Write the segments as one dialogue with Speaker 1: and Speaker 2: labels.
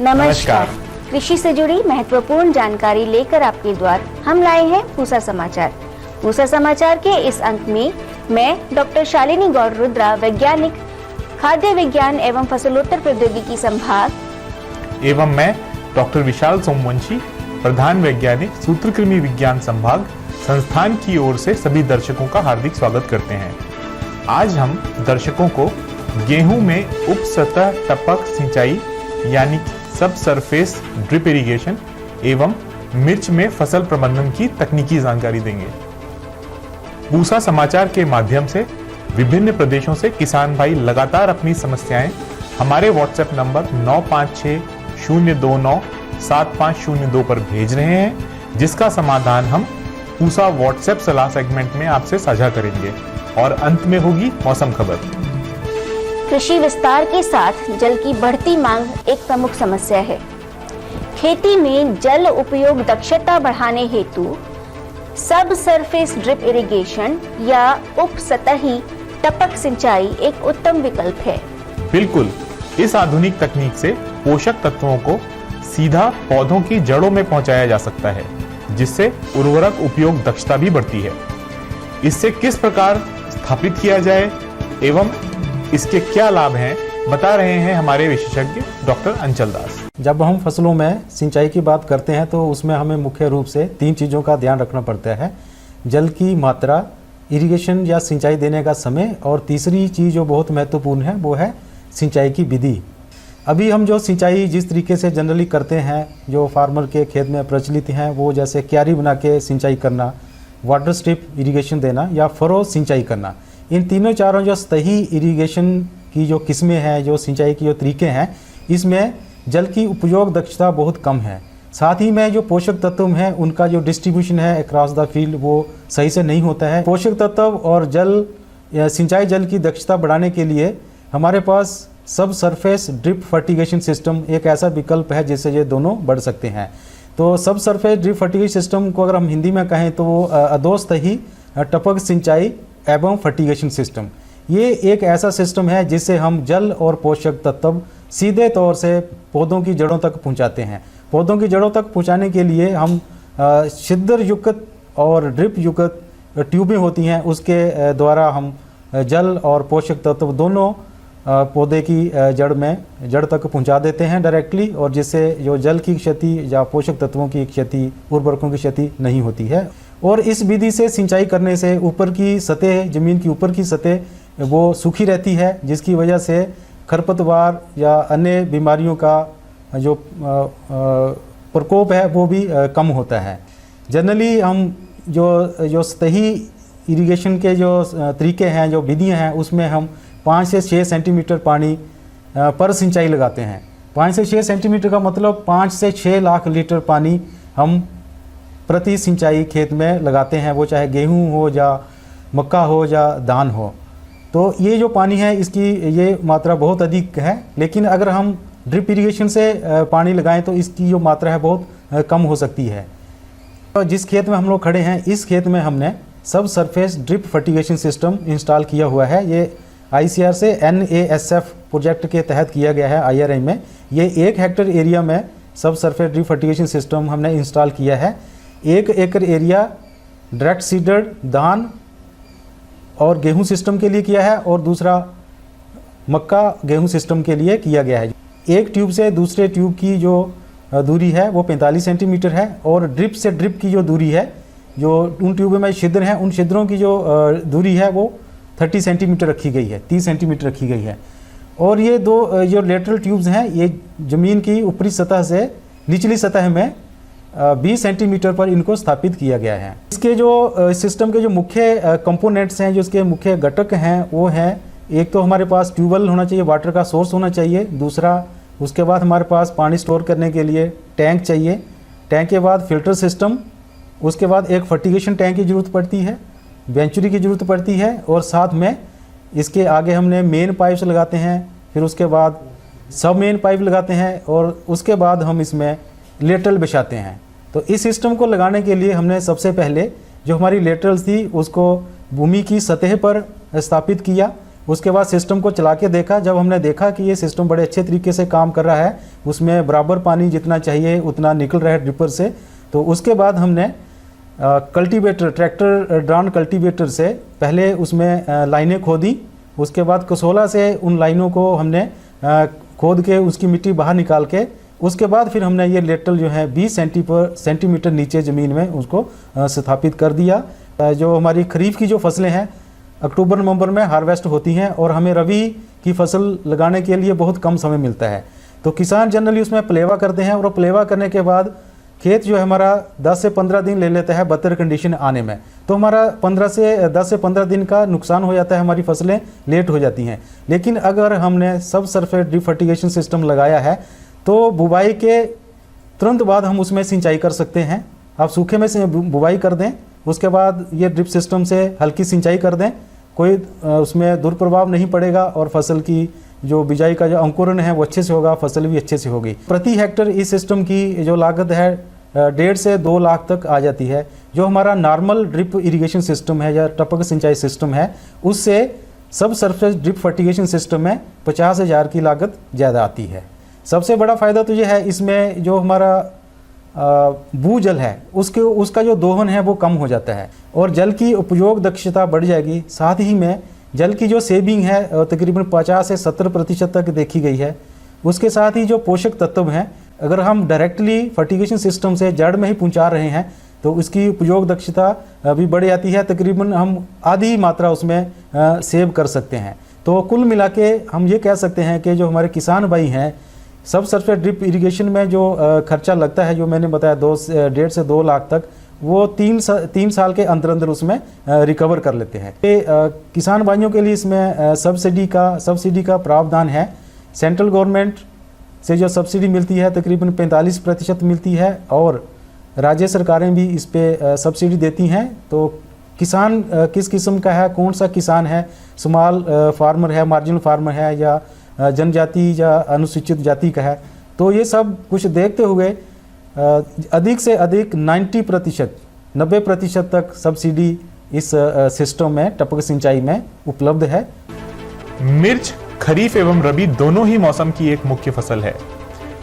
Speaker 1: नमस्कार। कृषि से जुड़ी महत्वपूर्ण जानकारी लेकर आपके द्वार हम लाए हैं पूसा समाचार। पूसा समाचार के इस अंक में मैं डॉक्टर शालिनी गौर रुद्रा, वैज्ञानिक खाद्य विज्ञान एवं फसलोत्तर प्रौद्योगिकी संभाग,
Speaker 2: एवं मैं डॉक्टर विशाल सोमवंशी, प्रधान वैज्ञानिक सूत्रकृमि विज्ञान संभाग संस्थान की ओर से सभी दर्शकों का हार्दिक स्वागत करते हैं। आज हम दर्शकों को गेहूं में उप सतह टपक सिंचाई यानी सब सरफेस ड्रिप इरिगेशन एवं मिर्च में फसल प्रबंधन की तकनीकी जानकारी देंगे। पूसा समाचार के माध्यम से विभिन्न प्रदेशों से किसान भाई लगातार अपनी समस्याएं हमारे व्हाट्सएप नंबर 9560297502 पर भेज रहे हैं, जिसका समाधान हम पूसा व्हाट्सएप सलाह सेगमेंट में आपसे साझा करेंगे। और अंत में होगी मौसम खबर।
Speaker 1: कृषि विस्तार के साथ जल की बढ़ती मांग एक प्रमुख समस्या है। खेती में जल उपयोग दक्षता बढ़ाने हेतु सब सरफेस ड्रिप इरिगेशन या उप सतही टपक सिंचाई एक उत्तम विकल्प है।
Speaker 2: बिल्कुल, इस आधुनिक तकनीक से पोषक तत्वों को सीधा पौधों की जड़ों में पहुंचाया जा सकता है, जिससे उर्वरक उपयोग दक्षता भी बढ़ती है। इससे किस प्रकार स्थापित किया जाए एवं इसके क्या लाभ हैं, बता रहे हैं हमारे विशेषज्ञ डॉक्टर अंचल दास।
Speaker 3: जब हम फसलों में सिंचाई की बात करते हैं तो उसमें हमें मुख्य रूप से 3 चीज़ों का ध्यान रखना पड़ता है: जल की मात्रा, इरिगेशन या सिंचाई देने का समय, और तीसरी चीज़ जो बहुत महत्वपूर्ण है वो है सिंचाई की विधि। अभी हम जो सिंचाई जिस तरीके से जनरली करते हैं, जो फार्मर के खेत में प्रचलित हैं, वो जैसे क्यारी बना के सिंचाई करना, वाटर स्ट्रिप इरिगेशन देना या फरो सिंचाई करना, इन तीनों चारों जो सतही इरिगेशन की जो किस्में हैं, जो सिंचाई की जो तरीके हैं, इसमें जल की उपयोग दक्षता बहुत कम है। साथ ही में जो पोषक तत्व हैं उनका जो डिस्ट्रीब्यूशन है अक्रॉस द फील्ड वो सही से नहीं होता है। पोषक तत्व और जल या सिंचाई जल की दक्षता बढ़ाने के लिए हमारे पास सब सरफेस ड्रिप फर्टिगेशन सिस्टम एक ऐसा विकल्प है जिससे ये दोनों बढ़ सकते हैं। तो सब सरफेस ड्रिप फर्टिगेशन सिस्टम को अगर हम हिंदी में कहें तो वो अधोसतही टपक सिंचाई एवं फर्टिगेशन सिस्टम, ये एक ऐसा सिस्टम है जिससे हम जल और पोषक तत्व सीधे तौर से पौधों की जड़ों तक पहुंचाते हैं। पौधों की जड़ों तक पहुंचाने के लिए हम छिद्र युक्त और ड्रिप युक्त ट्यूबें होती हैं, उसके द्वारा हम जल और पोषक तत्व दोनों पौधे की जड़ तक पहुंचा देते हैं डायरेक्टली, और जिससे जो जल की क्षति या पोषक तत्वों की क्षति, उर्वरकों की क्षति नहीं होती है। और इस विधि से सिंचाई करने से ऊपर की सतह, ज़मीन की ऊपर की सतह वो सूखी रहती है, जिसकी वजह से खरपतवार या अन्य बीमारियों का जो प्रकोप है वो भी कम होता है। जनरली हम जो सतही इरिगेशन के जो तरीके हैं, जो विधियाँ हैं, उसमें हम 5 से 6 सेंटीमीटर पानी पर सिंचाई लगाते हैं। 5 से 6 सेंटीमीटर का मतलब 5 से 6 लाख लीटर पानी हम प्रति सिंचाई खेत में लगाते हैं, वो चाहे गेहूं हो या मक्का हो या धान हो। तो ये जो पानी है इसकी ये मात्रा बहुत अधिक है, लेकिन अगर हम ड्रिप इरिगेशन से पानी लगाएं तो इसकी जो मात्रा है बहुत कम हो सकती है। तो जिस खेत में हम लोग खड़े हैं, इस खेत में हमने सब surface drip fertigation system install किया हुआ है। ये ICR से NASF प्रोजेक्ट के तहत किया गया है, IRI में। ये 1 हेक्टेयर एरिया में सब सरफेस ड्रिप फर्टिगेशन सिस्टम हमने इंस्टॉल किया है। 1 एकड़ एरिया डायरेक्ट सीडेड धान और गेहूं सिस्टम के लिए किया है, और दूसरा मक्का गेहूं सिस्टम के लिए किया गया है। एक ट्यूब से दूसरे ट्यूब की जो दूरी है वो 45 सेंटीमीटर है, और ड्रिप से ड्रिप की जो दूरी है, जो उन ट्यूबों में छिद्र हैं, उन छिद्रों की जो दूरी है वो 30 सेंटीमीटर रखी गई है, 30 सेंटीमीटर रखी गई है। और ये दो जो लेटरल ट्यूब्स हैं ये ज़मीन की ऊपरी सतह से निचली सतह में 20 सेंटीमीटर पर इनको स्थापित किया गया है। इसके जो सिस्टम के जो मुख्य कंपोनेंट्स हैं, जो इसके मुख्य घटक हैं, वो हैं, एक तो हमारे पास ट्यूबवेल होना चाहिए, वाटर का सोर्स होना चाहिए। दूसरा, उसके बाद हमारे पास पानी स्टोर करने के लिए टैंक चाहिए। टैंक के बाद फिल्टर सिस्टम, उसके बाद एक फर्टिगेशन टैंक की ज़रूरत पड़ती है, वेंचुरी की ज़रूरत पड़ती है, और साथ में इसके आगे हमने मेन पाइप्स लगाते हैं, फिर उसके बाद सब मेन पाइप लगाते हैं, और उसके बाद हम इसमें लेटरल बिछाते हैं। तो इस सिस्टम को लगाने के लिए हमने सबसे पहले जो हमारी लेटरल्स थी उसको भूमि की सतह पर स्थापित किया। उसके बाद सिस्टम को चला के देखा। जब हमने देखा कि ये सिस्टम बड़े अच्छे तरीके से काम कर रहा है, उसमें बराबर पानी जितना चाहिए उतना निकल रहा है ड्रिपर से, तो उसके बाद हमने कल्टीवेटर, ट्रैक्टर ड्राउन कल्टीवेटर से पहले उसमें लाइनें खोदी। उसके बाद कसोला से उन लाइनों को हमने खोद के उसकी मिट्टी बाहर निकाल के उसके बाद फिर हमने ये लेटल जो है 20 सेंटीमीटर नीचे ज़मीन में उसको स्थापित कर दिया। जो हमारी खरीफ की जो फसलें हैं अक्टूबर नवंबर में हार्वेस्ट होती हैं और हमें रबी की फसल लगाने के लिए बहुत कम समय मिलता है। तो किसान जनरली उसमें पलेवा करते हैं और पलेवा करने के बाद खेत जो है हमारा 10 से 15 दिन ले लेता है बेहतर कंडीशन आने में। तो हमारा 10 से 15 दिन का नुकसान हो जाता है, हमारी फसलें लेट हो जाती हैं। लेकिन अगर हमने सब सरफेस ड्रिप फर्टिगेशन सिस्टम लगाया है तो बुवाई के तुरंत बाद हम उसमें सिंचाई कर सकते हैं। आप सूखे में से बुवाई कर दें, उसके बाद ये ड्रिप सिस्टम से हल्की सिंचाई कर दें, कोई उसमें दुष्प्रभाव नहीं पड़ेगा और फसल की जो बिजाई का जो अंकुरण है वो अच्छे से होगा, फसल भी अच्छे से होगी। प्रति हेक्टर इस सिस्टम की जो लागत है 1.5 से 2 लाख तक आ जाती है। जो हमारा नॉर्मल ड्रिप इरिगेशन सिस्टम है या टपक सिंचाई सिस्टम है उससे सब सरफेस ड्रिप फर्टिगेशन सिस्टम में 50,000 की लागत ज़्यादा आती है। सबसे बड़ा फ़ायदा तो ये है इसमें जो हमारा भूजल है उसका जो दोहन है वो कम हो जाता है और जल की उपयोग दक्षता बढ़ जाएगी। साथ ही में जल की जो सेविंग है तकरीबन 50 से 70% तक देखी गई है। उसके साथ ही जो पोषक तत्व हैं अगर हम डायरेक्टली फर्टिगेशन सिस्टम से जड़ में ही पहुंचा रहे हैं तो उसकी उपयोग दक्षता भी बढ़ जाती है, तकरीबन हम आधी मात्रा उसमें सेव कर सकते हैं। तो कुल मिला के हम ये कह सकते हैं कि जो हमारे किसान भाई हैं सब सरफेस ड्रिप इरिगेशन में जो खर्चा लगता है जो मैंने बताया 1.5 से 2 लाख तक, वो 3 साल के अंदर अंदर उसमें रिकवर कर लेते हैं। किसान भाइयों के लिए इसमें सब्सिडी का प्रावधान है। सेंट्रल गवर्नमेंट से जो सब्सिडी मिलती है तकरीबन 45% मिलती है और राज्य सरकारें भी इस पे सब्सिडी देती हैं। तो किसान किस किस्म का है, कौन सा किसान है, स्मॉल फार्मर है, मार्जिनल फार्मर है या जनजाति या अनुसूचित जाति का है, तो ये सब कुछ देखते हुए अधिक से अधिक 90% तक सब्सिडी इस सिस्टम में टपक सिंचाई में उपलब्ध है।
Speaker 2: मिर्च खरीफ एवं रबी दोनों ही मौसम की एक मुख्य फसल है।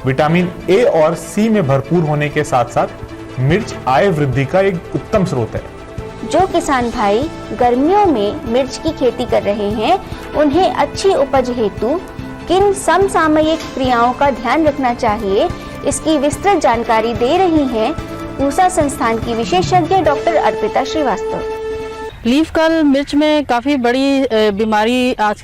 Speaker 2: विटामिन ए और सी में भरपूर होने के साथ साथ मिर्च आय वृद्धि का एक उत्तम स्रोत है।
Speaker 1: जो किसान भाई गर्मियों में मिर्च की खेती कर रहे हैं उन्हें अच्छी उपज हेतु किन समसामयिक क्रियाओं का ध्यान रखना चाहिए, इसकी विस्तृत जानकारी दे रही हैं पूसा संस्थान की विशेषज्ञ doctor Arpita Srivastava.
Speaker 4: Leaf curl मिर्च में काफ़ी बड़ी बीमारी आज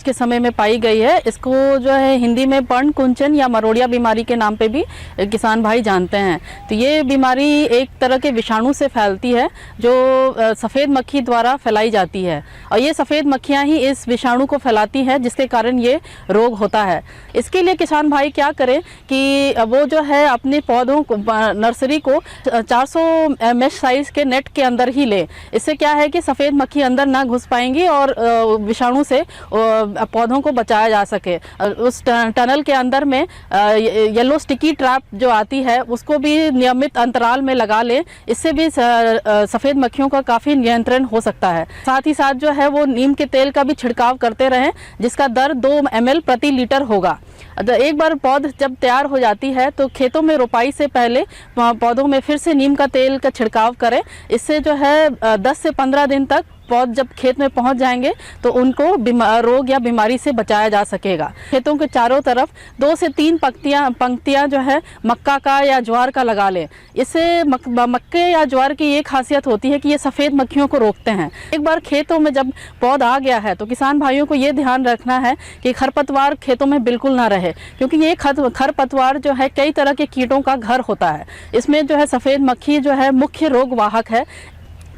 Speaker 4: के समय में पाई गई है। इसको जो है हिंदी में पर्ण कुंचन या मरोड़िया बीमारी के नाम पे भी किसान भाई जानते हैं। तो ये बीमारी एक तरह के विषाणु से फैलती है जो सफ़ेद मक्खी द्वारा फैलाई जाती है और ये सफ़ेद मक्खियाँ ही इस विषाणु को फैलाती हैं जिसके कारण ये रोग होता है। इसके लिए किसान भाई क्या करें कि वो जो है अपने पौधों को नर्सरी को 400 मेश साइज के नेट के अंदर ही ले। इससे क्या है कि सफ़ेद मक्खी अंदर ना घुस पाएंगी और विषाणु से पौधों को बचाया जा सके। उस टनल के अंदर में येलो स्टिकी ट्रैप जो आती है उसको भी नियमित अंतराल में लगा ले, इससे भी सफ़ेद मक्खियों का काफ़ी नियंत्रण हो सकता है। साथ ही साथ जो है वो नीम के तेल का भी छिड़काव करते रहें जिसका दर 2 ml प्रति लीटर होगा। एक बार पौध जब तैयार हो जाती है तो खेतों में रोपाई से पहले पौधों में फिर से नीम का तेल का छिड़काव करें। इससे जो है 10 से 15 दिन तक पौध जब खेत में पहुंच जाएंगे तो उनको रोग या बीमारी से बचाया जा सकेगा। खेतों के चारों तरफ 2 से 3 पंक्तियां जो है मक्का का या ज्वार का लगा लें। इससे मक्के या ज्वार की ये खासियत होती है कि ये सफ़ेद मक्खियों को रोकते हैं। एक बार खेतों में जब पौध आ गया है तो किसान भाइयों को ये ध्यान रखना है कि खरपतवार खेतों में बिल्कुल ना रहे, क्योंकि ये खरपतवार जो है कई तरह के कीटों का घर होता है। इसमें जो है सफ़ेद मक्खी जो है मुख्य रोग वाहक है।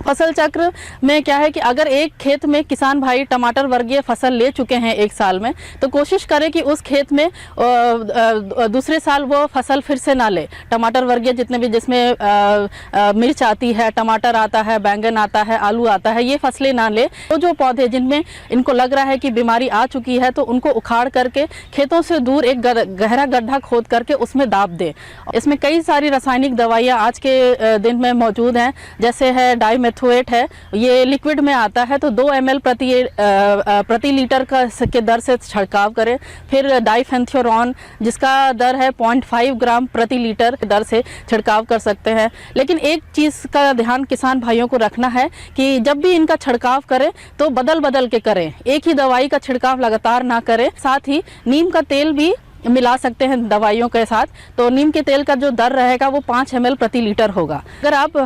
Speaker 4: फसल चक्र में क्या है कि अगर एक खेत में किसान भाई टमाटर वर्गीय फसल ले चुके हैं एक साल में तो कोशिश करें कि उस खेत में दूसरे साल वो फसल फिर से ना ले। टमाटर वर्गीय जितने भी जिसमें मिर्च आती है, टमाटर आता है, बैंगन आता है, आलू आता है, ये फसलें ना ले। तो जो पौधे जिनमें इनको लग रहा है कि बीमारी आ चुकी है तो उनको उखाड़ करके खेतों से दूर एक गहरा गड्ढा खोद करके उसमें दाब दें। इसमें कई सारी रासायनिक दवाइयाँ आज के दिन में मौजूद हैं, जैसे है डाई डाइमेथोएट है, ये लिक्विड में आता है, तो 2 ml प्रति लीटर के दर से छिड़काव करें। फिर डाइफेंथ्योरॉन जिसका दर है 0.5 ग्राम प्रति लीटर के दर से छिड़काव कर सकते हैं। लेकिन एक चीज़ का ध्यान किसान भाइयों को रखना है कि जब भी इनका छिड़काव करें तो बदल बदल के करें, एक ही दवाई का छिड़काव लगातार ना करें। साथ ही नीम का तेल भी मिला सकते हैं दवाइयों के साथ, तो नीम के तेल का जो दर रहेगा वो 5 ml प्रति लीटर होगा। अगर आप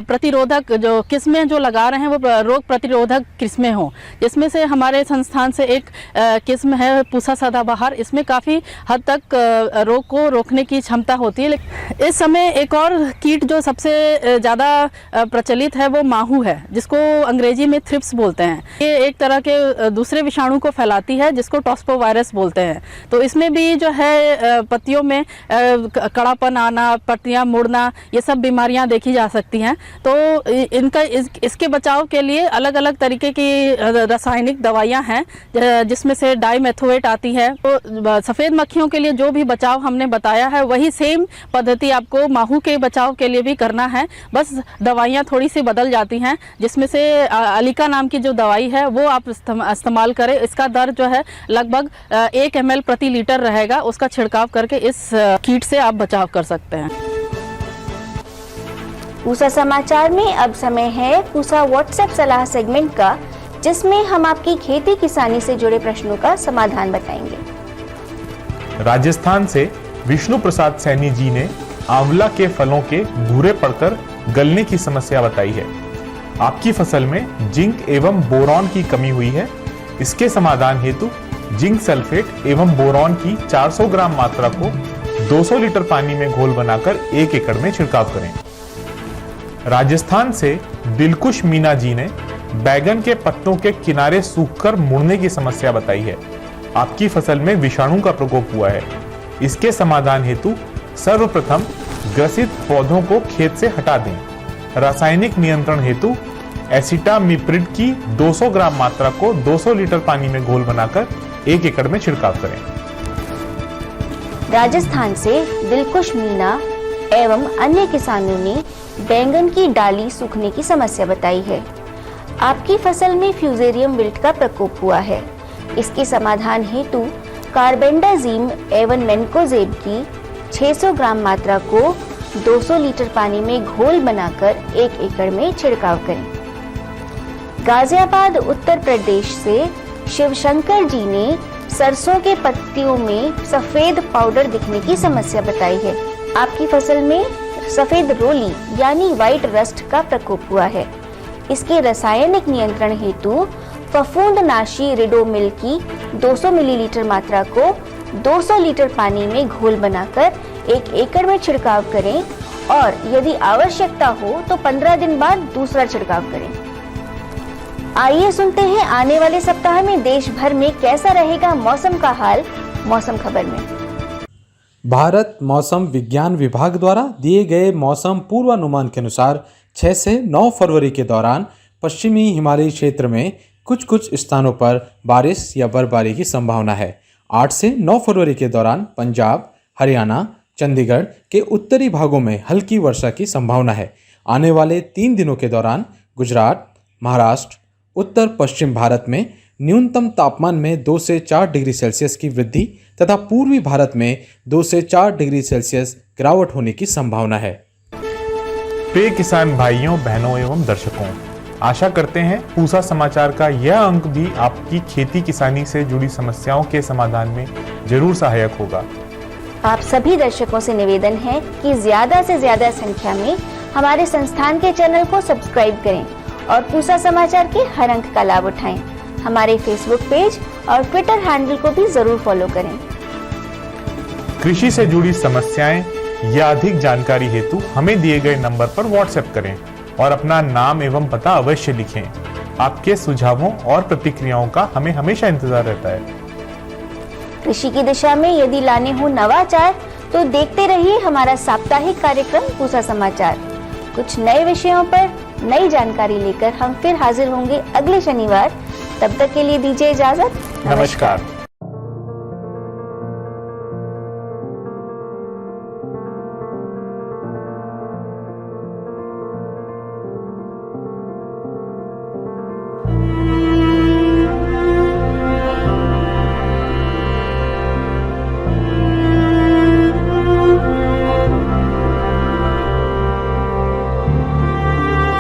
Speaker 4: प्रतिरोधक जो किस्में जो लगा रहे हैं वो रोग प्रतिरोधक किस्में हों, जिसमें से हमारे संस्थान से एक किस्म है पूसा सदाबहार, इसमें काफ़ी हद तक रोग को रोकने की क्षमता होती है। इस समय एक और कीट जो सबसे ज़्यादा प्रचलित है वो माहू है, जिसको अंग्रेजी में थ्रिप्स बोलते हैं। ये एक तरह के दूसरे विषाणु को फैलाती है जिसको टॉस्पोवायरस बोलते हैं। तो इसमें भी जो है पत्तियों में कड़ापन आना, पत्तियां मुड़ना, ये सब बीमारियां देखी जा सकती हैं। तो इनका इसके बचाव के लिए अलग अलग तरीके की रासायनिक दवाइयां हैं, जिसमें से डाइमेथोएट आती है। तो सफ़ेद मक्खियों के लिए जो भी बचाव हमने बताया है वही सेम पद्धति आपको माहू के बचाव के लिए भी करना है, बस दवाइयाँ थोड़ी सी बदल जाती हैं। जिसमें से अलिका नाम की जो दवाई है वो आप इस्तेमाल करें। इसका दर जो है लगभग 1 ml प्रति लीटर रहेगा, उसका छिड़काव करके इस कीट से आप बचाव कर सकते हैं।
Speaker 1: पूसा समाचार में अब समय है पूसा व्हाट्सएप सलाह सेगमेंट का, जिसमें हम आपकी खेती किसानी से जुड़े प्रश्नों का समाधान बताएंगे।
Speaker 2: राजस्थान से विष्णु प्रसाद सैनी जी ने आंवला के फलों के भूरे पड़कर गलने की समस्या बताई है। आपकी फसल में जिंक एवं बोरॉन की कमी हुई है। इसके समाधान हेतु जिंक सल्फेट एवं बोरॉन की 400 ग्राम मात्रा को 200 लीटर पानी में घोल बनाकर 1 एकड़ में छिड़काव करें। राजस्थान से दिलकुश मीना जी ने बैगन के पत्तों के किनारे सूखकर मुड़ने की समस्या बताई है। आपकी फसल में विषाणु का प्रकोप हुआ है। इसके समाधान हेतु सर्वप्रथम ग्रसित पौधों को खेत से हटा दें। रासायनिक नियंत्रण हेतु एसिटामिप्रिड की 200 ग्राम मात्रा को 200 लीटर पानी में घोल बनाकर 1 एकड़ में छिड़काव करें।
Speaker 1: राजस्थान से दिलकुश मीना एवं अन्य किसानों ने बैंगन की डाली सूखने की समस्या बताई है। आपकी फसल में फ्यूजेरियम विल्ट का प्रकोप हुआ है। इसके समाधान हेतु कार्बेंडाजिम एवं मेन्कोजेब की 600 ग्राम मात्रा को 200 लीटर पानी में घोल बनाकर 1 एकड़ में छिड़काव करें। गाजियाबाद उत्तर प्रदेश से शिवशंकर जी ने सरसों के पत्तियों में सफेद पाउडर दिखने की समस्या बताई है। आपकी फसल में सफेद रोली यानी व्हाइट रस्ट का प्रकोप हुआ है। इसके रासायनिक नियंत्रण हेतु फफूंदनाशी रिडोमिल की 200 मिलीलीटर मात्रा को 200 लीटर पानी में घोल बनाकर 1 एकड़ में छिड़काव करें और यदि आवश्यकता हो तो 15 दिन बाद दूसरा छिड़काव करें। आइए सुनते हैं आने वाले सप्ताह में देश भर में कैसा रहेगा मौसम का हाल, मौसम खबर में।
Speaker 3: भारत मौसम विज्ञान विभाग द्वारा दिए गए मौसम पूर्वानुमान के अनुसार 6 से 9 फरवरी के दौरान पश्चिमी हिमालयी क्षेत्र में कुछ स्थानों पर बारिश या बर्फबारी की संभावना है। 8 से 9 फरवरी के दौरान पंजाब, हरियाणा, चंडीगढ़ के उत्तरी भागों में हल्की वर्षा की संभावना है। आने वाले 3 दिनों के दौरान गुजरात, महाराष्ट्र, उत्तर पश्चिम भारत में न्यूनतम तापमान में 2 से 4 डिग्री सेल्सियस की वृद्धि तथा पूर्वी भारत में 2 से 4 डिग्री सेल्सियस गिरावट होने की संभावना है।
Speaker 2: प्रिय किसान भाइयों, बहनों एवं दर्शकों, आशा करते हैं पूसा समाचार का यह अंक भी आपकी खेती किसानी से जुड़ी समस्याओं के समाधान में जरूर सहायक होगा।
Speaker 1: आप सभी दर्शकों से निवेदन है कि ज्यादा से ज्यादा संख्या में हमारे संस्थान के चैनल को सब्सक्राइब करें और पूसा समाचार के हर अंक का लाभ उठाएं। हमारे फेसबुक पेज और ट्विटर हैंडल को भी जरूर फॉलो करें।
Speaker 2: कृषि से जुड़ी समस्याएं या अधिक जानकारी हेतु हमें दिए गए नंबर पर व्हाट्सएप करें और अपना नाम एवं पता अवश्य लिखें। आपके सुझावों और प्रतिक्रियाओं का हमें हमेशा इंतजार रहता है।
Speaker 1: कृषि की दिशा में यदि लाने हो नवाचार तो देखते रहिए हमारा साप्ताहिक कार्यक्रम पूसा समाचार। कुछ नए विषयों पर नई जानकारी लेकर हम फिर हाजिर होंगे अगले शनिवार। तब तक के लिए दीजिए इजाजत।
Speaker 2: नमस्कार।